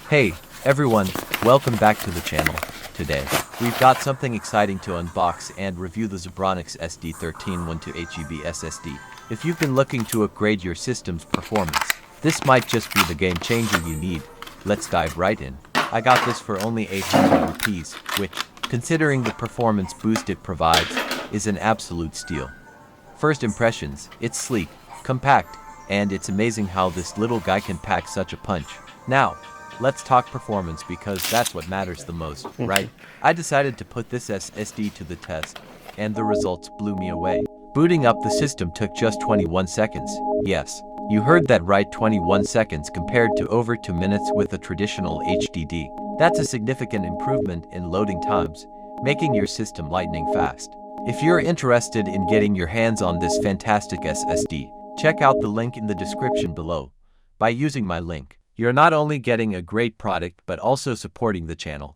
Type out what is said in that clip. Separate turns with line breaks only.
Hey, everyone, welcome back to the channel. Today, we've got something exciting to unbox and review, the ZEBRONICS SD13 128GB SSD. If you've been looking to upgrade your system's performance, this might just be the game changer you need. Let's dive right in. I got this for only 800 rupees, which, considering the performance boost it provides, is an absolute steal. First impressions, it's sleek, compact, and it's amazing how this little guy can pack such a punch. Now, let's talk performance because that's what matters the most, right? I decided to put this SSD to the test, and the results blew me away. Booting up the system took just 21 seconds. Yes, you heard that right, 21 seconds compared to over 2 minutes with a traditional HDD. That's a significant improvement in loading times, making your system lightning fast. If you're interested in getting your hands on this fantastic SSD, check out the link in the description below. By using my link, you're not only getting a great product but also supporting the channel.